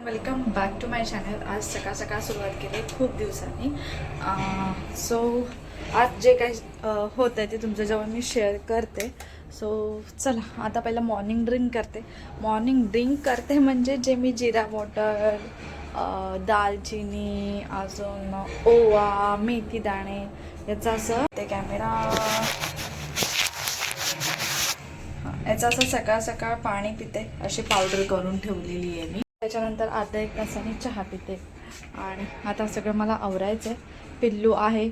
Welcome back to my channel. आज सकाळ सकाळ सुरुवात केली खूप दिवसांनी. सो आज जे काही होत आहे ते तुमच्याजवळ मी शेअर करते. सो चला आता पहिलं मॉर्निंग ड्रिंक करते म्हणजे जे मी जिरा वॉटर, दालचिनी, अजून ओवा, मेथी दाणे याचं असं ते याचं असं सकाळ सकाळ पाणी पिते, अशी पावडर करून ठेवलेली आहे मी. त्याच्यानंतर अर्धा एक तासाने चहा पिते. आणि आता सगळं मला आवरायचं आहे. पिल्लू आहे,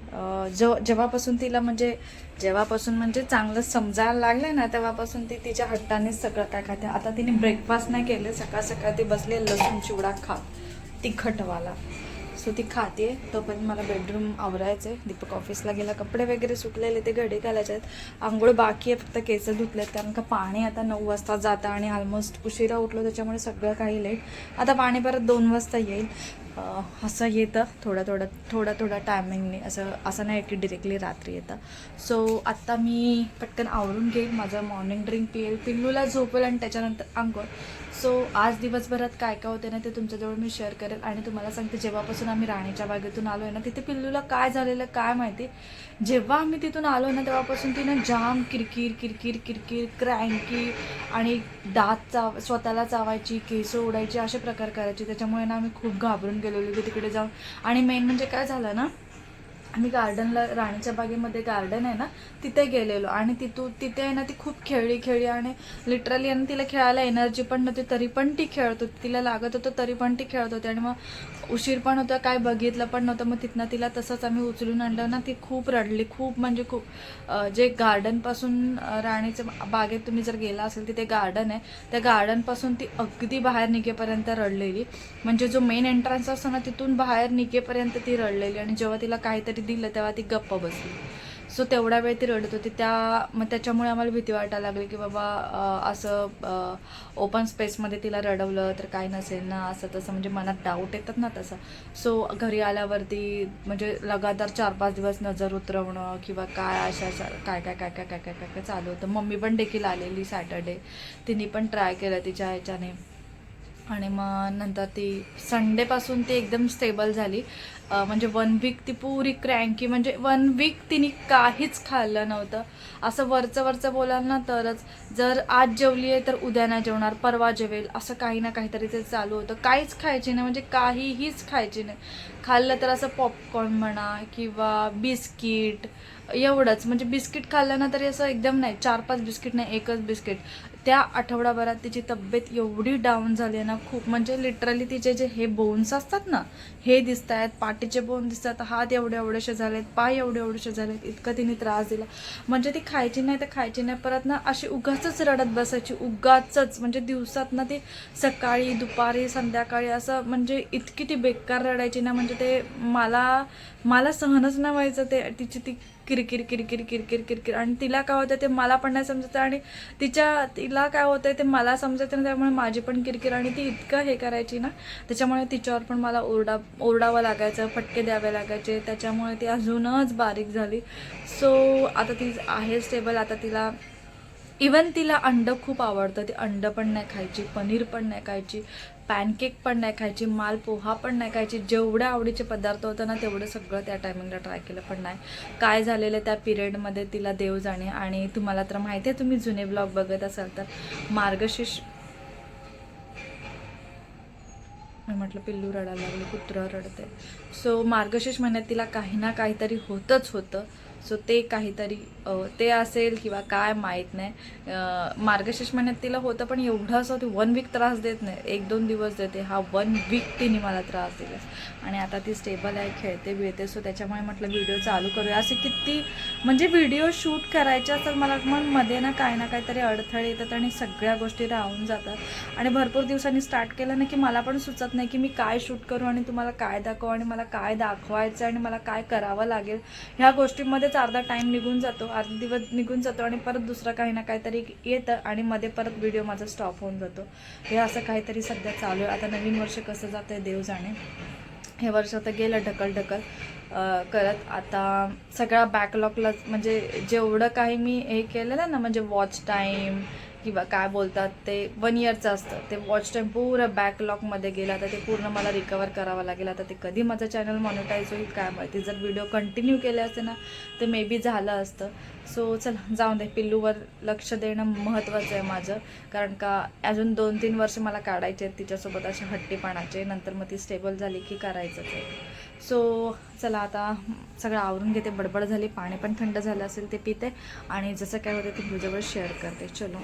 जेव्हापासून चांगलं समजायला लागलं ना तेव्हापासून ती तिच्या हट्टानेच सगळं काय खाते. आता तिने ब्रेकफास्ट नाही केले, सकाळ सकाळ ती बसले लसूण चिवडा खात तिखटवाला. सो ती खाते. तोपर्यंत मला बेडरूम आवरायचं आहे. दीपक ऑफिसला गेला, कपडे वगैरे सुकलेले ते घडी घालायचे आहेत. आंघोळ बाकी आहे, फक्त केस धुतलेत कारण का पाणी आता 9 वाजता जातं आणि ऑलमोस्ट उशिरा उठलो त्याच्यामुळे सगळं काही लेट. आता पाणी परत 2 वाजता येईल. असं येतं थोडं टायमिंगने, असं नाही की डिरेक्टली रात्री येतं. सो आत्ता मी पटकन आवरून घेईल, माझं मॉर्निंग ड्रिंक पिईल, पिल्लूला झोपेल आणि त्याच्यानंतर आंघोळ. सो आज दिवसभरात काय काय होते ना ते तुमच्याजवळ मी शेअर करेल. आणि तुम्हाला सांगते, जेव्हापासून आम्ही राणीच्या बागेतून आलो आहे ना, तिथे पिल्लूला काय झालेलं काय माहिती. जेव्हा आम्ही तिथून आलो ना तेव्हापासून तिनं जाम किरकिर क्रँकी आणि स्वतःला चावायची, केस उडायची, असे प्रकार करायचे. त्याच्यामुळे ना आम्ही खूप घाबरून गेलेलो की तिकडे जाऊन. आणि मेन म्हणजे काय झालं ना, आम्ही गार्डनला, राणीच्या बागेमध्ये गार्डन आहे ना, तिथे गेलेलो. आणि तिथे आहे ना ती खूप खेळली आणि लिटरली आणि तिला खेळायला एनर्जी पण नव्हती तरी पण ती खेळत होती. तिला लागत होतं तरी पण ती खेळत होती. आणि मग उशीर पण होतं, काय बघितलं पण नव्हतं. मग तिथनं तिला तसंच आम्ही उचलून आणलं ना. ती खूप रडली, खूप म्हणजे खूप. जे गार्डनपासून राणीच्या बागेत तुम्ही जर गेला असेल, तिथे गार्डन आहे, त्या गार्डनपासून ती अगदी बाहेर निघेपर्यंत रडलेली. म्हणजे जो मेन एंट्रन्स असतो ना तिथून बाहेर निघेपर्यंत ती रडलेली. आणि जेव्हा तिला काहीतरी दिलं तेव्हा ती गप्प बसली. सो तेवढा वेळ ती रडत होती. मग त्याच्यामुळे आम्हाला भीती वाटायला लागली की बाबा असं ओपन स्पेसमध्ये तिला रडवलं तर काय नसेल ना, असं तसं म्हणजे मनात डाऊट येतात ना तसं. सो घरी आल्यावरती म्हणजे लगातार 4-5 दिवस नजर उतरवणं किंवा काय अशा काय काय काय काय काय काय काय काय चालू होतं. मम्मी पण देखील आलेली सॅटर्डे, तिने पण ट्राय केलं तिच्या ह्याच्याने. आणि मग नंतर ती संडेपासून ती एकदम स्टेबल झाली. म्हणजे 1 वीक ती पुरी क्रँकी, म्हणजे 1 वीक तिने काहीच खाल्लं नव्हतं. असं वरचं बोलाल ना तरच, जर आज जेवली आहे तर उद्या नाही जेवणार, परवा जेवेल, असं काही ना काहीतरी ते चालू होतं. काहीच खायची नाही, म्हणजे काहीच खायची नाही. खाल्लं तर असं पॉपकॉर्न म्हणा किंवा बिस्किट, एवढंच. म्हणजे बिस्किट खाल्लं ना तरी असं एकदम नाही, 4-5 बिस्किट नाही, एकच बिस्किट. त्या आठवड्याभरात तिची तब्येत एवढी डाऊन झाली ना खूप. म्हणजे लिटरली तिचे जे हे बोन्स असतात ना, हे दिसत आहेत, पाठीचे बोन दिसतात, हात एवढेसे झालेत, पाय एवढेसे झालेत, इतकं तिने त्रास दिला. म्हणजे ती खायची नाही. परत ना अशी उगाचच रडत बसायची, उगाचच. म्हणजे दिवसात ना ती सकाळी, दुपारी, संध्याकाळी असं म्हणजे इतकी ती बेकार रडायची ना. म्हणजे ते मला सहनच नाही व्हायचं ते तिची ती किरकिर. आणि तिला काय होतं ते मला पण नाही समजायचं, आणि तिला काय होतंय ते मला समजायचं नाही. त्यामुळे माझी पण किरकिर. आणि ती इतकं हे करायची ना, त्याच्यामुळे तिच्यावर पण मला ओरडावं लागायचं, फटके द्यावे लागायचे. त्याच्यामुळे ती अजूनच बारीक झाली. सो आता ती आहे स्टेबल. आता तिला अंडं खूप आवडतं. ती अंडं पण नाही खायची, पनीर पण नाही खायची, पॅनकेक पण नाही खायची, मालपोहा पण नाही खायची. जेवढ्या आवडीचे पदार्थ होतं ना तेवढं सगळं त्या टायमिंगला ट्राय केलं, पण नाही. काय झालेलं त्या पिरियडमध्ये तिला देव जाणे. आणि तुम्हाला तर माहिती आहे, तुम्ही जुने ब्लॉग बघत असाल तर, मार्गशीर्ष, मी म्हटलं पिल्लू रडायला लागले, कुत्रं रडते. सो मार्गशीर्ष महिन्यात तिला काही ना काहीतरी होतं. सो ते काहीतरी ते असेल किंवा काय माहीत नाही. मार्गशीर्ष महिन्यात तिला होतं, पण एवढं असं 1 वीक त्रास देत नाही, 1-2 दिवस देते. हा 1 वीक तिने मला त्रास दिला. आणि आता ती स्टेबल आहे, खेळते बिळते. सो त्याच्यामुळे म्हटलं व्हिडिओ चालू करूया. असे किती म्हणजे व्हिडिओ शूट करायचे असतात मला, मग मध्ये ना काहीतरी अडथळे येतात आणि सगळ्या गोष्टी राहून जातात. आणि भरपूर दिवसांनी स्टार्ट केलं ना की मला पण सुचत नाही की मी काय शूट करू आणि तुम्हाला काय दाखवू आणि मला काय दाखवायचं आणि मला काय करावं लागेल. ह्या गोष्टींमध्येच अर्धा टाईम निघून जातो, अर्धा दिवस निघून जातो. आणि परत दुसरं काही ना काहीतरी येतं आणि मध्ये परत व्हिडिओ माझा स्टॉप होऊन जातो. हे असं काहीतरी सध्या चालू आहे. आता नवीन वर्ष कसं जातं आहे देव जाणे. हे वर्ष आता गेलं ढकल करत. आता सगळ्या बॅकलॉगला म्हणजे जेवढं काही मी हे केलेलं ना, म्हणजे वॉच टाईम, किंवा काय बोलतात ते 1 इयरचं असतं, ते वॉच टाईम पुरं बॅकलॉगमध्ये गेलं. आता ते पूर्ण मला रिकवर करावं लागेल. आता ते कधी माझं चॅनल मॉनिटाईज होईल काय माहिती. जर व्हिडिओ कंटिन्यू केले असते ना तर मे बी झालं असतं. सो चला जाऊन दे, पिल्लूवर लक्ष देणं महत्त्वाचं आहे माझं, कारण का अजून 2-3 वर्ष मला काढायचे आहेत तिच्यासोबत असे हट्टीपणाचे. नंतर मग ती स्टेबल झाली की करायचंच आहे. सो चला आता सगळं आवरून घेते, बडबड झाली, पाणी पण थंड झालं असेल ते पिते आणि जसं काय होतं ते तुझ्यावर शेअर करते. चलो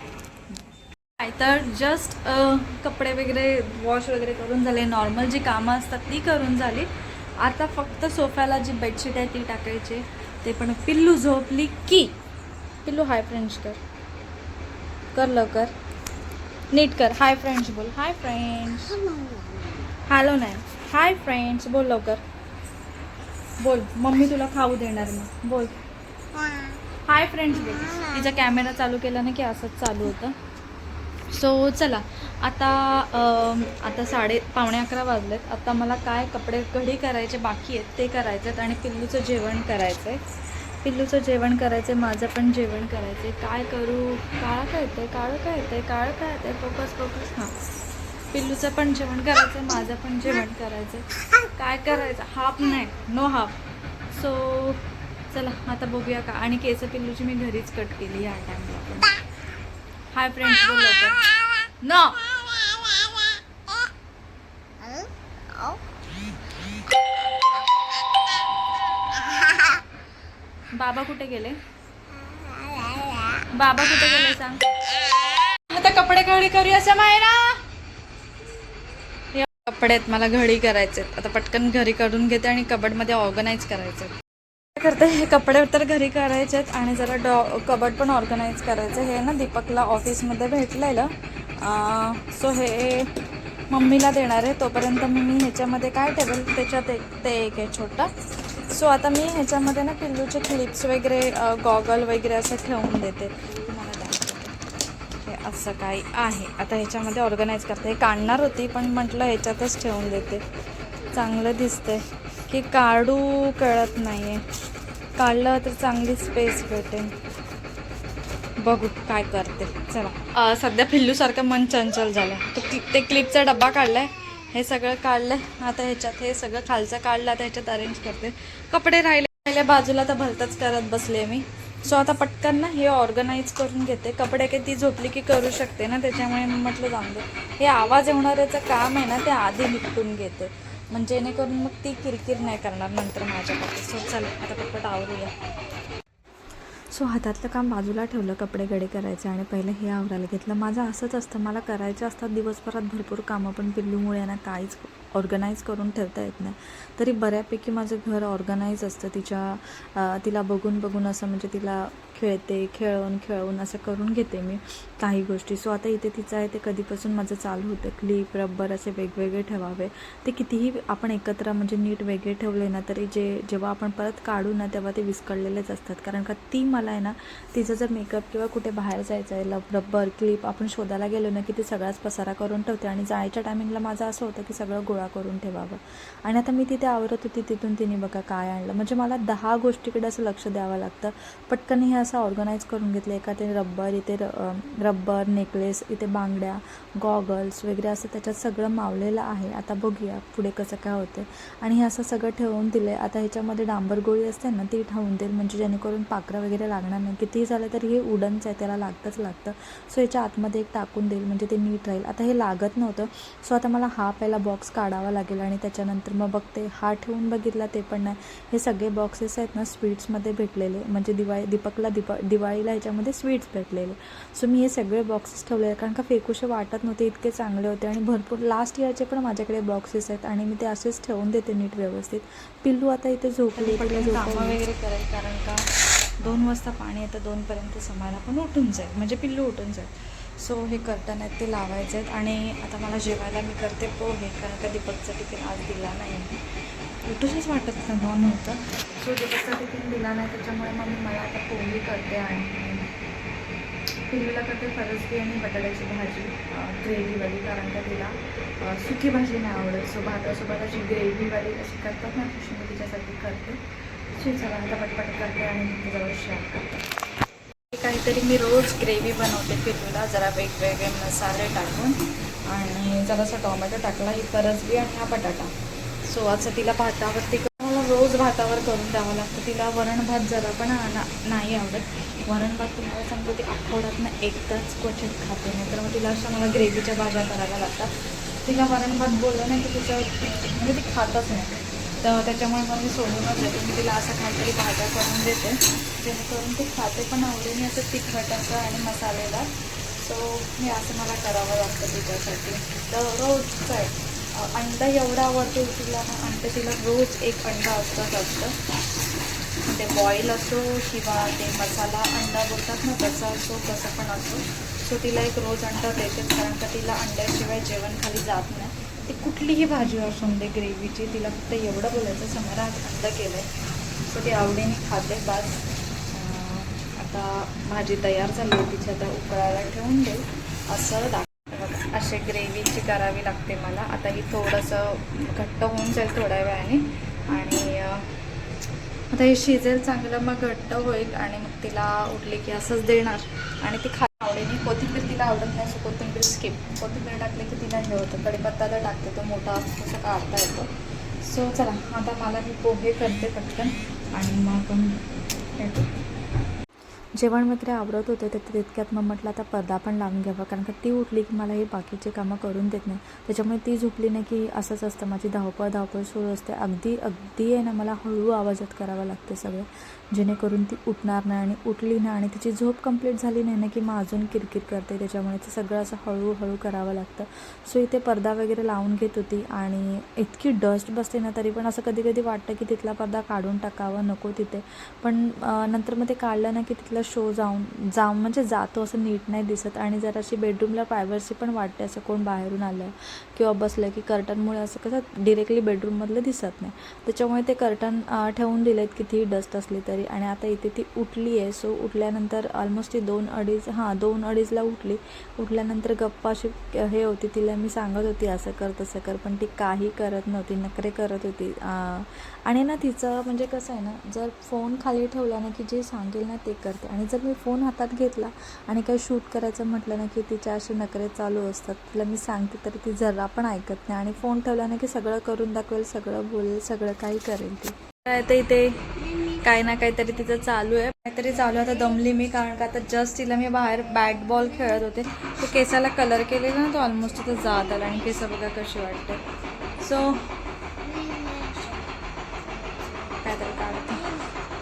काय तर जस्ट कपडे वगैरे वॉश वगैरे करून झाले, नॉर्मल जी कामं असतात ती करून झाली. आता फक्त सोफ्याला जी बेडशीट आहे ती टाकायची, ते पण पिल्लू झोपली की. पिल्लू हाय फ्रेंड्स कर लवकर, नीट कर. हाय फ्रेंड्स बोल, हाय फ्रेंड्स. हॅलो नाही, हाय फ्रेंड्स बोल लवकर, बोल. मम्मी तुला खाऊ देणार मग, बोल हाय फ्रेंड्स बोल. तिचा कॅमेरा चालू केला ना की असंच चालू होतं. सो चला आता पावणे 11 वाजलेत. आता मला काय कपडे घडी करायचे बाकी आहेत ते करायचे आहेत आणि पिल्लूचं जेवण करायचं आहे. पिल्लूचं जेवण करायचं आहे, माझं पण जेवण करायचं आहे. काय करू, काळं काय येतं आहे, काळं काय येतं आहे, काळं काय येतं आहे, फोकस हां. पिल्लूचं पण जेवण करायचं आहे, माझं पण जेवण करायचं आहे. काय करायचं, हाफ नाही, नो हाफ. सो चला आता बघूया का. आणि केस पिल्लूची मी घरीच कट केली या टाईमला पण. हाय फ्रेंड्स बोल लवकर. नो बाबा कुठे गेले, बाबा कुठे गेले सांग. आता कपडे घडी करूया समायरा. कपडे आहेत मला घडी करायचे. आता पटकन घरी काढून घेते आणि कबडमध्ये ऑर्गनाईज करायचे. काय करते, हे कपडे तर घरी करायचे आहेत आणि जरा कबड पण ऑर्गनाईज करायचं. हे ना दीपकला ऑफिसमध्ये भेटलेलं, सो हे मम्मीला देणार आहे. तोपर्यंत मी ह्याच्यामध्ये काय ठेवेल, त्याच्यात ते एक आहे छोटा. सो आता मी ह्याच्यामध्ये ना पिल्लूचे क्लिप्स वगैरे, गॉगल वगैरे असं ठेवून देते. तुम्हाला दाखवते हे असं काही आहे. आता ह्याच्यामध्ये ऑर्गनाईज करते. हे काढणार होती पण म्हटलं ह्याच्यातच ठेवून देते, चांगलं दिसतंय की काढू कळत नाही आहे. काढलं तर चांगली स्पेस भेटेल. बघू काय करते. चला सध्या पिल्लूसारखं मन चंचल झालं. ते क्लिपचा डब्बा काढला आहे, हे सगळं काढलं आहे. आता ह्याच्यात हे सगळं खालचं काढलं, आता ह्याच्यात अरेंज करते. कपडे राहिले बाजूला तर भलतंच करत बसले मी. सो आता पटकन ना हे ऑर्गनाईज करून घेते. कपडे काही ती झोपली की करू शकते ना, त्याच्यामुळे मी म्हटलं जाऊन दे. हे आवाज येणाऱ्याचं काम आहे ना ते आधी निपटून घेते, म्हणजे जेणेकरून मग ती किरकिर नाही करणार नंतर माझ्याकडे. सो चल आता पटपट आवरूया. सो हातातलं काम बाजूला ठेवलं, कपडे घडी करायचे आणि पहिलं हे आवरायला घेतलं. माझं असंच असतं, मला करायचं असतात दिवसभरात भरपूर कामं, पण पिल्लूमुळे ना काहीच ऑर्गनाईज करून ठेवता येत नाही. तरी बऱ्यापैकी माझं घर ऑर्गनाईज असतं. तिला बघून असं, म्हणजे तिला खेळवून असं करून घेते मी काही गोष्टी. सो आता इथे तिचं आहे ते कधीपासून माझं चालू होतं, क्लिप रबर असे वेगवेगळे ठेवावे. ते कितीही आपण एकत्र म्हणजे नीट वेगळे ठेवले ना तरी जेव्हा आपण परत काढू ना तेव्हा ते विस्कळलेलेच असतात. कारण का ती मला आहे ना, तिचं जर मेकअप किंवा कुठे बाहेर जायचं आहे, रबर क्लिप आपण शोधायला गेलो ना की ती सगळाच पसारा करून ठेवते. आणि जायच्या टायमिंगला माझं असं होतं की सगळं गोळा करून ठेवावं. आणि आता मी तिथे आवरत होती, तिथून तिने बघा काय आणलं. म्हणजे मला 10 गोष्टीकडे असं लक्ष द्यावं लागतं. पटकन हे असं ऑर्गनाईज करून घेतलं. एका ते रबर, इथे रबर नेकलेस, इथे बांगड्या, गॉगल्स वगैरे असं त्याच्यात सगळं मावलेलं आहे. आता बघूया पुढे कसं काय होतं. आणि हे असं सगळं ठेवून दिलं आहे. आता ह्याच्यामध्ये डांबर गोळी असते ना ती ठेवून देईल, म्हणजे जेणेकरून पाखरं वगैरे लागणार नाही. कितीही झालं तरी हे वुडनचं आहे, त्याला लागतं. सो ह्याच्या आतमध्ये एक टाकून देईल, म्हणजे ते नीट राहील. आता हे लागत नव्हतं, सो आता मला हा पहिला बॉक्स काढावा लागेल आणि त्याच्यानंतर मग बघते. हा ठेवून बघितला ते पण नाही. हे सगळे बॉक्सेस आहेत ना स्वीट्समध्ये भेटलेले, म्हणजे दीपकला दिवाळीला ह्याच्यामध्ये स्वीट्स भेटलेले. सो मी हे सगळे बॉक्सेस ठेवले, कारण का फेकूशे वाटत नव्हते, इतके चांगले होते. आणि भरपूर लास्ट इयरचे पण माझ्याकडे बॉक्सेस आहेत आणि मी ते असेच ठेवून देते नीट व्यवस्थित. पिल्लू आता इथे झोपली, कामं वगैरे करेल, कारण का 2 वाजता पाणी येतं, 2पर्यंत समायला पण उठून जाईल, म्हणजे पिल्लू उठून जाईल. सो हे कर्टन आहेत ते लावायचे आहेत. आणि आता मला जेवायला मी करते पोहे, कारण का दीपकचा टिफिन आज दिला नाही, उठूनच वाटत नव्हतं. सो दीपकचा टिफिन दिला नाही, त्याच्यामुळे मग मला आता पोहे करते आणि पिल्लूला करते फरसबी आणि बटाट्याची भाजी ग्रेव्हीवाली, कारण का तिला सुकी भाजी नाही आवडत. सो भातासोबत अशी ग्रेव्हीवाली अशी करतात ना तशी मी तिच्यासाठी करते. चला आता पटपट करते आणि तिच्याजवळ शेअर करते. काहीतरी मी रोज ग्रेव्ही बनवते पिल्लूला, जरा वेगवेगळे मसाले टाकून आणि जरासा टोमॅटो टाकला, ही करसबी आणि हा बटाटा. सो असं तिला भातावरती मला रोज भातावर करून द्यावं लागतं. तिला वरण भात जरा पण नाही आवडत. वरण भात तुम्हाला सांगतो ती आठवड्यातनं एकदाच क्वचित खाते, नाही तर मग तिला अशा मला ग्रेव्हीच्या भाज्या कराव्या लागतात. तिला वरण भात बोललं नाही की तिचं म्हणजे ती खातच नाही, तर त्याच्यामुळे मग मी सोडूनच देते. मी तिला असं काहीतरी भाज्या करून देते जेणेकरून ती खाते पण आवडीने, असं तिखटाचं आणि मसालेदार. सो हे असं मला करावं लागतं तिच्यासाठी. तर रोजच आहे. अंडा एवढं आवडते तिला ना, अंडे तिला रोज एक अंडा असतं. ते बॉईल असो किंवा ते मसाला अंडा बोलतात ना तसं असो, कसं पण असो. सो तिला एक रोज अंडा देतेच, कारण का तिला अंड्याशिवाय जेवण खाली जात नाही. ती कुठलीही भाजी असून दे ग्रेव्हीची, तिला फक्त एवढं बोलायचं समोर आज अंडा केलं आहे. सो ती आवडीने खाते बस. आता भाजी तयार झाली आहे, तिची आता उकळायला ठेवून देईल असं दाखवतं. असे ग्रेव्हीची करावी लागते मला. आता ही थोडंसं घट्ट होऊन जाईल थोड्या वेळाने, आणि आता हे शिजेल चांगलं, मग घट्ट होईल आणि मग तिला उठली की असंच देणार आणि ती आवडीने. कोथिंबीर तिला आवडत नाही, सो कोथिंबीर स्किप. कोथिंबीर टाकले की तिला हे होतं. कढीपत्ता तर टाकते, तो मोठा असतो तसं काढता येतो. सो चला आता मला मी पोहे करते पटकन आणि मग भेटू. जेवण वगैरे आवरत होते तर तितक्यात मग म्हटलं आता पडदा पण लावून घ्यावा, कारण का ती उठली की मला हे बाकीचे कामं करून देत नाही. त्याच्यामुळे ती झोपली नाही की असंच असतं, माझी धावपळ सुरू असते. अगदी आहे ना, मला हळू आवाजात करावं लागते सगळं, जेणेकरून ती उठणार नाही. आणि उठली ना आणि तिची झोप कंप्लीट झाली नाही ना की मग अजून किरकिर करते. त्याच्यामुळे ते सगळं असं हळूहळू करावं लागतं. सो इथे पडदा वगैरे लावून घेत होती आणि इतकी डस्ट बसते ना, तरी पण असं कधी कधी वाटतं की तिथला पडदा काढून टाकावं, नको तिथे. पण नंतर मग ते काढलं ना की तिथला शो जाऊन म्हणजे जातो, असं नीट नाही दिसत. आणि जर अशी बेडरूमला प्रायव्हसी पण वाटते, असं कोण बाहेरून आलं किंवा बसलं की कर्टनमुळे असं कसं डिरेक्टली बेडरूममधलं दिसत नाही. त्याच्यामुळे ते कर्टन ठेवून दिलेत कितीही डस्ट असली तरी. आणि आता इथे ती उठली आहे. सो उठल्यानंतर ऑलमोस्ट ती 2-2:30ला उठली. उठल्यानंतर गप्पा अशी हे होती, तिला मी सांगत होती असं कर तसं कर, पण ती काही करत नव्हती, नखरे करत होती. आणि ना तिचं म्हणजे कसं आहे ना, जर फोन खाली ठेवला ना की जे सांगेल ना ते करते, आणि जर मी फोन हातात घेतला आणि काही शूट करायचं म्हटलं ना की तिच्या असे नखरे चालू असतात. तिला मी सांगते तरी ती जरा पण ऐकत नाही, आणि फोन ठेवला ना की सगळं करून दाखवेल, सगळं बोलेल, सगळं काही करेल ती. तर इथे काही ना काहीतरी तिचं चालू आहे. आता दमली मी, कारण का आता जस्ट तिला मी बाहेर बॅट बॉल खेळत होते, तो केसाला कलर केलेला ना, तो ऑलमोस्ट तिथं जात आला आणि केस बघा कशी वाटते. सो काहीतरी काढते.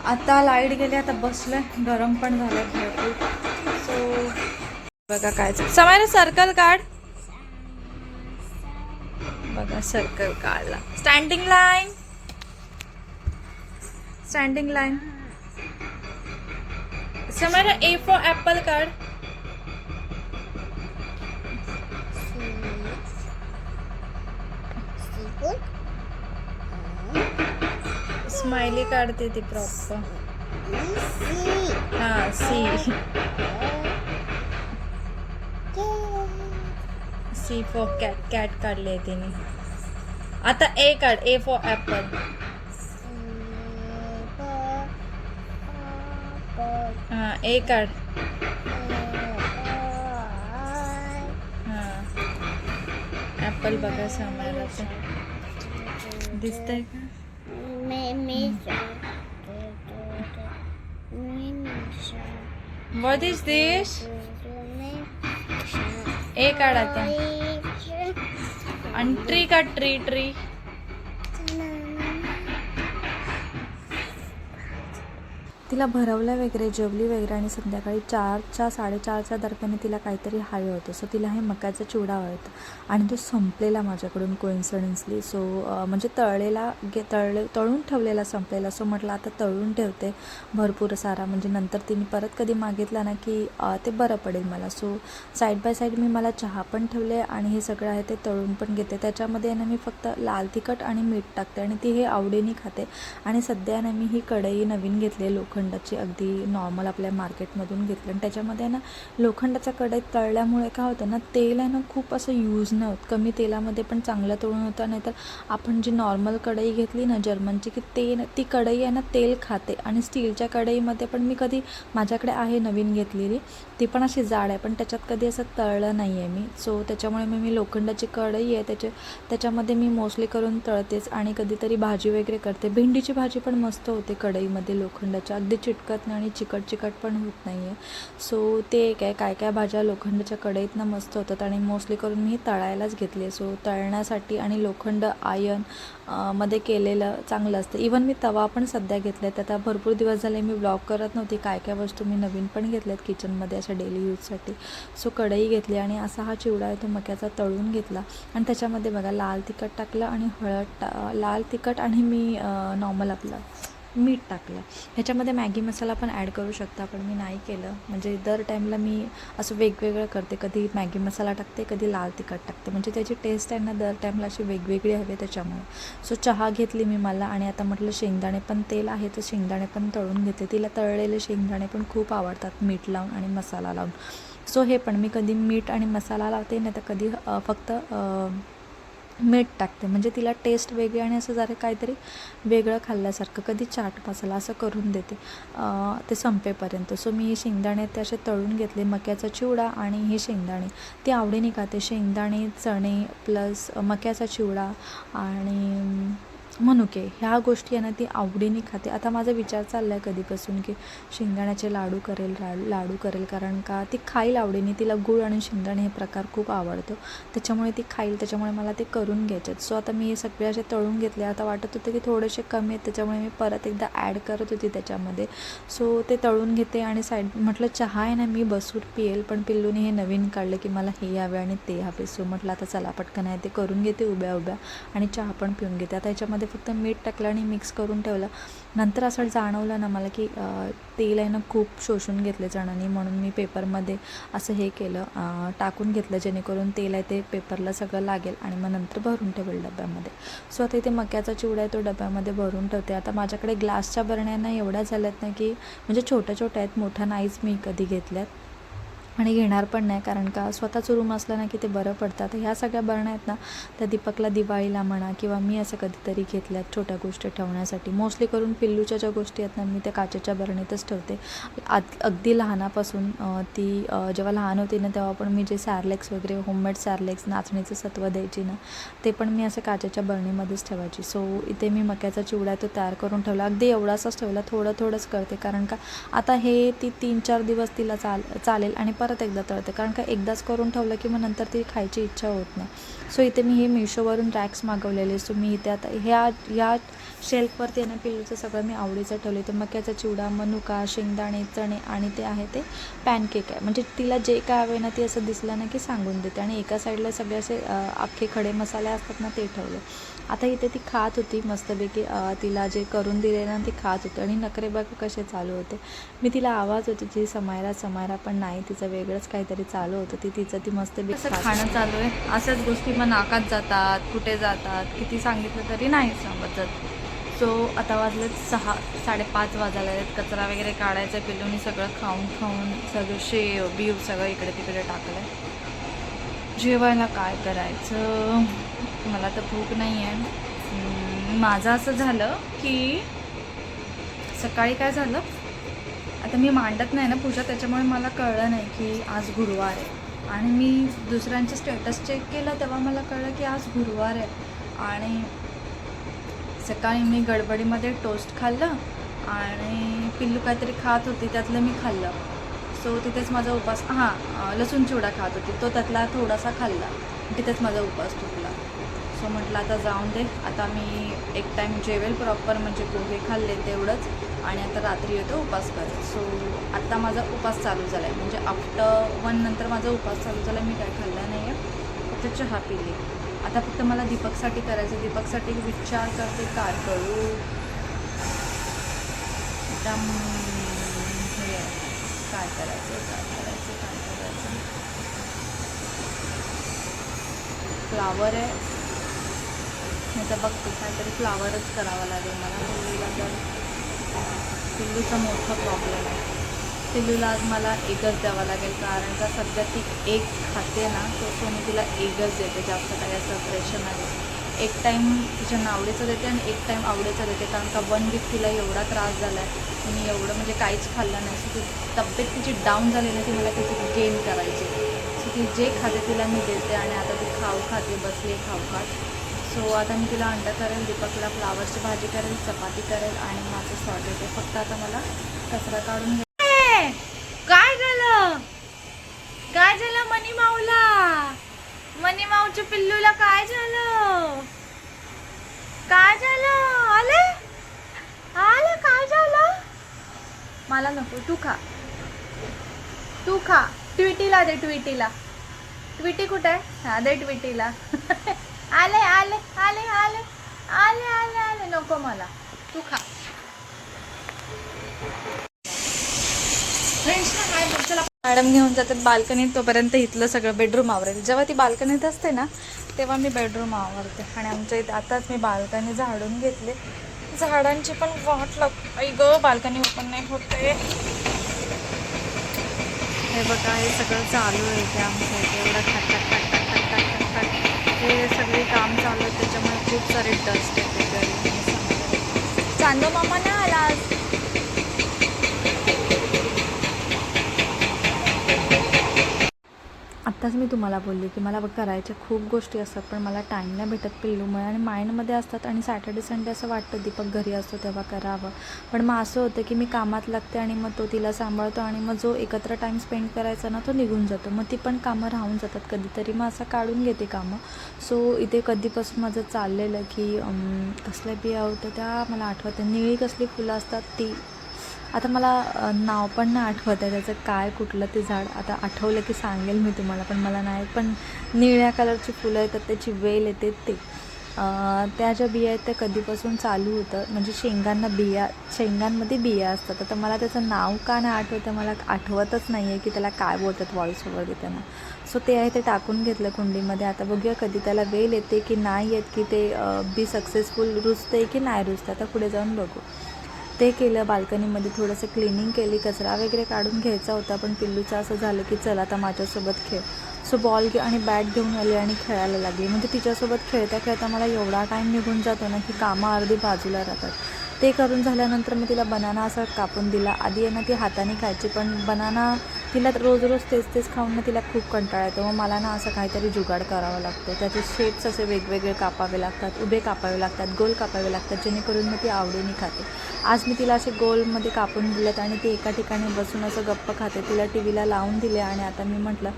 आता लाईट गेली, आता बसलं, गरम पण झालं भरपूर. सो बघा काय समायला सर्कल काढ. बघा सर्कल काढला. Standing line. समायला A for ॲपल काढ. स्माइली काढते ती प्रॉपर. हां सी फॉर कॅट काढली आहे तिने. आता A काढ. A for Apple. हां A काढ. हां ॲपल बघा समायला दिसतंय का? What is this? A काढ आता. आणि ट्री काढ. ट्री. तिला भरवलं वगैरे, जेवली वगैरे, आणि संध्याकाळी 4-4:30च्या दरम्यान तिला काहीतरी हवं होतं. सो तिला हे मक्याचा चिवडा आवडतं आणि तो संपलेला माझ्याकडून कोइन्सिडन्सली. सो म्हणजे तळून ठेवलेला संपलेला. सो म्हटलं आता तळून ठेवते भरपूर सारा, म्हणजे नंतर तिने परत कधी मागितला ना की ते बरं पडेल मला. सो साईड बाय साईड मी मला चहा पण ठेवले आणि हे सगळं आहे ते तळून पण घेते. त्याच्यामध्ये ना मी फक्त लाल तिखट आणि मीठ टाकते आणि ती हे आवडीने खाते. आणि सध्या ना मी ही कढई नवीन घेतली, लोखंडी लोखंडाची अगदी नॉर्मल आपल्या मार्केटमधून घेतली आणि त्याच्यामध्ये ना लोखंडाच्या कढईत तळल्यामुळे काय होतं ना, तेल आहे ना खूप असं यूज नाही होत, कमी तेलामध्ये पण चांगलं तळून होतं. नाहीतर आपण जी नॉर्मल कढई घेतली ना जर्मनची, की ती कढई आहे ना तेल खाते. आणि स्टीलच्या कढईमध्ये पण मी कधी, माझ्याकडे आहे नवीन घेतलेली, ती पण अशी जाड आहे, पण त्याच्यात कधी असं तळलं नाही आहे मी. सो त्याच्यामुळे मी लोखंडाची कढई आहे त्याच्यामध्ये मी मोस्टली करून तळतेच. आणि कधीतरी भाजी वगैरे करते. भेंडीची भाजी पण मस्त होते कढईमध्ये लोखंडाच्या, अगदी चिटकत नाही आणि चिकट पण होत नाही आहे. सो ते एक आहे. काय भाज्या लोखंडाच्या कढईतनं मस्त होतात आणि मोस्टली करून मी तळायलाच घेतली आहे. सो तळण्यासाठी आणि लोखंड आयर्न मध्ये केलेलं चांगलं असतं. इवन मी तवा पण सध्या घेतला आहे. आता भरपूर दिवस झाले मी ब्लॉग करत नव्हती. काय वस्तू मी नवीन पण घेतल्यात किचनमध्ये अशा डेली यूजसाठी. सो कढई घेतली आणि असा हा चिवडा आहे तो मक्याचा तळून घेतला आणि त्याच्यामध्ये बघा लाल तिखट टाकलं आणि लाल तिखट आणि मी नॉर्मल आपलं मीठ टाकलं. ह्याच्यामध्ये मॅगी मसाला पण ॲड करू शकता, पण मी नाही केलं. म्हणजे दर टाईमला मी असं वेगवेगळं करते, कधी मॅगी मसाला टाकते, कधी लाल तिखट टाकते. म्हणजे त्याची टेस्ट आहे ना दर टाईमला अशी वेगवेगळी हवी त्याच्यामुळे. सो चहा घेतली मी मला आणि आता म्हटलं शेंगदाणे पण तेल आहे तर शेंगदाणे पण तळून घेते. तिला तळलेले शेंगदाणे पण खूप आवडतात मीठ लावून आणि मसाला लावून. सो हे पण मी कधी मीठ आणि मसाला लावते, नाही तर कधी फक्त मीठ टाकते. म्हणजे तिला टेस्ट वेगळी आणि असं जरा काहीतरी वेगळं खाल्ल्यासारखं, कधी चाट मसाला असं करून देते ते संपेपर्यंत. सो मी हे शेंगदाणे ते असे तळून घेतले. मक्याचा चिवडा आणि हे शेंगदाणे ती आवडीने खाते. शेंगदाणे, चणे प्लस मक्याचा चिवडा आणि मनुके ह्या गोष्टी आहे ना ती आवडीने खाते. आता माझा विचार चालला आहे कधीपासून की शेंगदाण्याचे लाडू करेल, कारण का ती खाईल आवडीने. तिला गूळ आणि शेंगदाणे हे प्रकार खूप आवडतो, त्याच्यामुळे ती खाईल. त्याच्यामुळे मला ते करून घ्यायचे. सो आता मी हे सगळे असे तळून घेतले. आता वाटत होतं की थोडेसे कमी आहेत, त्याच्यामुळे मी परत एकदा ॲड करत होती त्याच्यामध्ये. सो ते तळून घेते आणि साईड म्हटलं चहा आहे ना मी बसून पिएल, पण पिल्लूने हे नवीन काढलं की मला हे हवे आणि ते हवे. सो म्हटलं आता चला पटकन आहे ते करून घेते उभ्या आणि चहा पण पिऊन घेते. आता ह्याच्यामध्ये फक्त मीठ टाकलं आणि मिक्स करून ठेवलं. नंतर असं जाणवलं ना मला की तेल आहे ना खूप शोषून घेतले चणांनी, म्हणून मी पेपरमध्ये असं हे केलं, टाकून घेतलं जेणेकरून तेल आहे ते पेपरला सगळं लागेल आणि मग नंतर भरून ठेवेल डब्यामध्ये. सो आता इथे मक्याचा चिवडा आहे तो डब्यामध्ये भरून ठेवते. आता माझ्याकडे ग्लासच्या बरण्यांना एवढ्या झाल्यात ना की म्हणजे छोट्या आहेत, मोठ्या नाहीच मी कधी घेतल्यात आणि घेणार पण नाही, कारण का स्वतःचं रूम असलं ना की ते बरं पडतं. तर ह्या सगळ्या बरण्या आहेत ना त्या दीपकला दिवाळीला म्हणा किंवा मी असं कधीतरी घेतल्यात छोट्या गोष्टी ठेवण्यासाठी. मोस्टली करून पिल्लूच्या ज्या गोष्टी आहेत ना मी त्या काचेच्या बरणीतच ठेवते. अगदी लहानापासून ती जेव्हा लहान होती ना तेव्हा पण मी जे सॅरलेक्स वगैरे होममेड सॅरलेक्स नाचणीचं सत्व द्यायची ना ते पण मी असं काचेच्या बरणीमध्येच ठेवायची. सो इथे मी मक्याचा चिवडा तो तयार करून ठेवला. अगदी एवढासाच ठेवला, थोडंच करते, कारण का आता हे ती 3-4 दिवस तिला चालेल आणि परत एकदा तळते, कारण का एकदाच करून ठेवलं की मग नंतर ती खायची इच्छा होत नाही. सो इथे मी हे मिशोवरून रॅक्स मागवलेले. सो मी इथे आता ह्या शेल्फवरती आहे ना पिल्लूचं सगळं मी आवडीचं ठेवले. तर मक्याचा चिवडा, मनुका, शेंगदाणे, चणे आणि ते आहे ते पॅनकेक आहे. म्हणजे तिला जे काय हवे ना ती असं दिसलं ना की सांगून देते. आणि एका साईडला सगळे असे अख्खे खडे मसाले असतात ना ते ठेवले. आता इथे ती खात होती मस्तपैकी, तिला जे करून दिले ना ती खात होती आणि नखरे बघा कसे चालू होते. मी तिला आवाज होती जी समायरा पण नाही, तिचं वेगळंच काहीतरी चालू होतं. ती मस्तपैकी असं खाणं चालू आहे. अशाच गोष्टी मग नाकात जातात, कुठे जातात, किती सांगितलं तरी नाही समजत. सो आता वाजलेत 6-5:30 वाजायला आहेत. कचरा वगैरे काढायचा, पिल्लूनी सगळं खाऊन सगळं शेव बीव सगळं इकडे तिकडे टाकलं आहे. जेवायला काय करायचं, मला तर भूक नाही आहे. माझं असं झालं की सकाळी काय झालं, आता मी मांडत नाही ना पूजा, त्याच्यामुळे मला कळलं नाही की आज गुरुवार आहे. आणि मी दुसऱ्यांचे स्टेटस चेक केलं तेव्हा मला कळलं की आज गुरुवार आहे. आणि सकाळी मी गडबडीमध्ये टोस्ट खाल्लं आणि पिल्लू काहीतरी खात होती त्यातलं मी खाल्लं. सो तिथेच माझा उपास, लसूण चिवडा खात होती तो त्यातला थोडासा खाल्ला, तिथेच माझा उपास तुटला. सो म्हटलं आता जाऊन दे, आता मी एक टाईम जेवेल प्रॉपर, म्हणजे पोहे खाल्ले तेवढंच आणि आता रात्री येतो उपास करेल. सो आत्ता माझा उपास चालू झाला आहे, म्हणजे आफ्टर 1 नंतर माझा उपास चालू झाला. मी काय खाल्लं नाही आहे, फक्त चहा पिली. आता फक्त मला दीपकसाठी करायचं. दीपकसाठी विचार करते काय करू. एकदम हे काय करायचं. फ्लावर आहे, नाही तर बघते काहीतरी फ्लावरच करावं लागेल मला. मुलीला तर पिल्लूचा मोठा प्रॉब्लेम आहे. पिल्लूला आज मला एकच द्यावा लागेल, कारण का सध्या ती एक खाते ना, सो मी तिला एकच देते, जास्त काही असं प्रेशर नाही देते. एक टाईम तिच्या नावडीचं देते आणि एक टाईम आवडीचं देते, कारण का 1 वीक तिला एवढा त्रास झाला आहे, मी एवढं म्हणजे काहीच खाल्लं नाही. सो ती तब्येत तिची डाऊन झाली ना, ती मला त्याची गेन करायची. सो ती जे खाते तिला मी देते आणि आता ती खाऊ खाते, बसली खाऊ खात. सो आता मी तिला अंडा करेल, दीपकला फ्लावरची भाजी करेल, चपाती करेल आणि माझं सॉर्ट येते. फक्त आता मला कचरा काढून घे. काय झालं? काय झालं मनी माऊला? मनी माऊच्या पिल्लूला काय झालं? काय झालं? आले आले, काय झालं? मला नको, तू खा, तू खा. ट्विटीला दे, ट्विटीला. ट्विटी कुठे आहे? हा दे ट्विटीला. आले आले आले आले आले आले आले, नको मला, तू खा. मॅडम घेऊन जातात बाल्कनीत, तोपर्यंत इथलं सगळं बेडरूम आवरेल. जेव्हा ती बाल्कनीत असते ना, तेव्हा मी बेडरूम आवरते. आणि आमच्या इथे आताच मी बाल्कनी झाडून घेतले. झाडांची पण वाट आई ग, बाल्कनी ओपन नाही होते. हे बघा, हे सगळं चालू आहे ते आमच्या इथे, एवढं खट खट खट खट खट खट खट खट, हे सगळे काम चालू आहे, त्याच्यामुळे खूप सारे डस्ट येते घरी. चांदो मामा ना आला आज. आत्ताच मी तुम्हाला बोलली की मला करायच्या खूप गोष्टी असतात, पण मला टाईम नाही भेटत पिल्लूमुळे, आणि माइंडमध्ये असतात. आणि सॅटर्डे संडे असं वाटतं दीपक घरी असतो तेव्हा करावं, पण मग असं होतं की मी कामात लागते आणि मग तो तिला सांभाळतो, आणि मग जो एकत्र टाईम स्पेंड करायचा ना, तो निघून जातो. मग ती पण कामं राहून जातात कधीतरी, मग असं काढून घेते कामं. सो इथे कधीपासून माझं चाललेलं की कसल्या बिया होत्या त्या मला आठवते, निळी कसली फुलं असतात ती, आता मला नाव पण नाही आठवत आहे त्याचं, काय कुठलं ते झाड, आता आठवलं की सांगेल मी तुम्हाला, पण मला नाही. पण निळ्या कलरची फुलं येतात, त्याची वेल येते ते, त्या ज्या बिया आहेत त्या कधीपासून चालू होतं, म्हणजे शेंगांमध्ये बिया असतात. आता मला त्याचं नाव का नाही आठवतं, मला आठवतच नाही आहे की त्याला काय बोलतात व्हॉइस ओव्हर देताना. सो ते आहे, ते टाकून घेतलं कुंडीमध्ये. आता बघूया कधी त्याला वेल येते की नाही येत, की ते बी सक्सेसफुल रुजते की नाही रुजते, आता पुढे जाऊन बघू. ते केलं. बाल्कनीमध्ये थोडंसं क्लिनिंग केली, कचरा वगैरे काढून घ्यायचा होता, पण पिल्लूचं असं झालं की चला आता माझ्यासोबत खेळ. सो बॉल आणि बॅट घेऊन आले आणि खेळायला लागली. म्हणजे तिच्यासोबत खेळता खेळता मला एवढा टाईम निघून जातो ना की कामं अर्धी बाजूला राहतात. ते करून झाल्यानंतर मी तिला बनाना असा कापून दिला. आधी आहे ना ती हाताने खायची, पण बनाना तिला रोज रोज तेच खाऊन ना तिला खूप कंटाळा येतो. मग मला ना असं काहीतरी जुगाड करावा लागतो. त्याचे शेप्स असे वेगवेगळे कापावे लागतात, उभे कापावे लागतात, गोल कापावे लागतात, जेणेकरून मग ती आवडीने खाते. आज मी तिला असे गोलमध्ये कापून दिलेत आणि ती एका ठिकाणी बसून असं गप्प खाते. तिला टी व्हीला लावून दिले आणि आता मी म्हटलं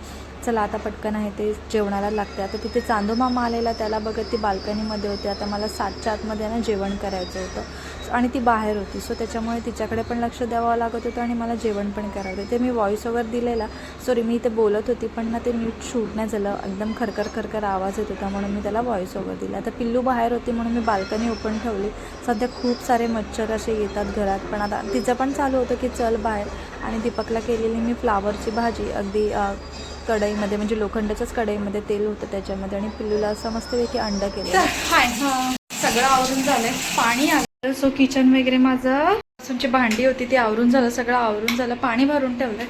चला आता पटकन आहे ते जेवणाला लागते. आता तिथे चांदो मामा आलेला, त्याला बघत ती बाल्कनीमध्ये होती. आता मला 7च्या आतमध्ये ना जेवण करायचं होतं आणि ती बाहेर होती, सो त्याच्यामुळे तिच्याकडे पण लक्ष द्यावं लागत होतं आणि मला जेवण पण करायचं होतं. ते मी व्हॉइस ओव्हर दिलेला, सॉरी मी इथे बोलत होती पण ना ते नीट शूट नाही झालं, एकदम खरखर आवाज येत होता, म्हणून मी त्याला व्हॉइस ओव्हर दिला. आता पिल्लू बाहेर होती म्हणून मी बाल्कनी ओपन ठेवली. सध्या खूप सारे मच्छर असे येतात घरात, पण आता तिचं पण चालू होतं की चल बाहेर. आणि दीपकला केलेली मी फ्लावरची भाजी, अगदी कढईमध्ये, म्हणजे लोखंडाच्याच कढईमध्ये तेल होतं त्याच्यामध्ये, आणि पिल्लूला असं मस्तपैकी अंडा केलं. हाय, सगळं आवरून झालं, पाणी आलं. सो किचन वगैरे माझं तुमची भांडी होती ती आवरून झालं, सगळं आवरून झालं, पाणी भरून ठेवलं.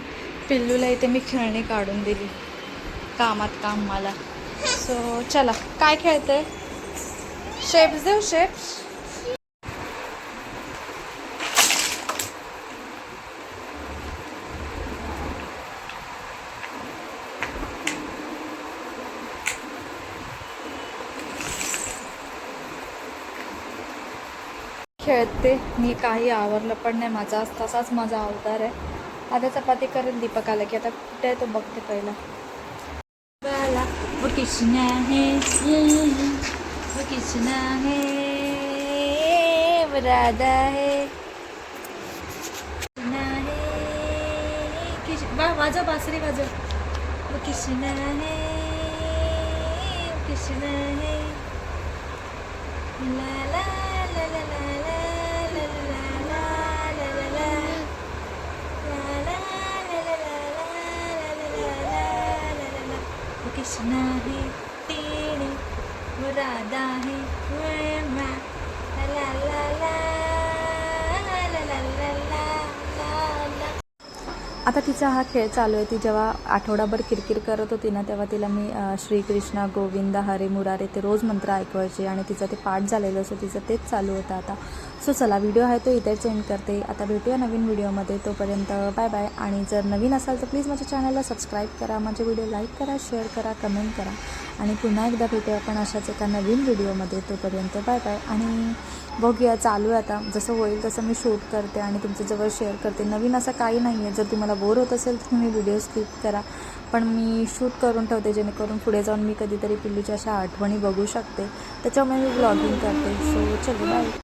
पिल्लूला इथे मी खेळणी काढून दिली, कामात काम मला. सो चला, काय खेळते? शेप्स देऊ, शेप्स. खेळते मी, काही आवरलं पण नाही, माझा तसाच माझा अवतार आहे. आता चपाती करेल, दीपक आला की आता कुठे आहे तो बघते पहिला. वो किसना है, वो किसना है, वो राधा है, वाजव बासरी वाजव. वो किसना है, वो किसना है, ला ला ला ला ला कृष्णा है तेरे, वो राधा है, ला ला ला ला ला ला आता तिचा हा खेळ चालू आहे. ती जेव्हा आठवडाभर किरकिर करत होती ना, तेव्हा तिला मी श्रीकृष्ण गोविंद हरे मुरारे ते रोज मंत्र ऐकवायचे आणि तिचं ते पाठ झालेलं, सो तिचं तेच चालू होतं आता. सो चला, व्हिडिओ आहे तो इथेच एंड करते. आता भेटूया नवीन व्हिडिओमध्ये. तोपर्यंत बाय बाय. आणि जर नवीन असाल तर प्लीज माझ्या चॅनलला सबस्क्राईब करा, माझे व्हिडिओ लाईक करा, शेअर करा, कमेंट करा. आणि पुन्हा एकदा भेटूया आपण अशाच एका नवीन व्हिडिओमध्ये. तोपर्यंत बाय बाय. आणि बघूया, चालू आहे आता. जसं होईल तसं मी शूट करते आणि तुमच्याजवळ शेअर करते. नवीन असं काही नाही आहे. जर तुम्हाला बोर होत असेल तर तुम्ही व्हिडिओ स्किप करा, पण मी शूट करून ठेवते जेणेकरून पुढे जाऊन मी कधीतरी पिल्लूच्या अशा आठवणी बघू शकते. त्याच्यामुळे मी व्लॉगिंग करते. सो चलो बाय.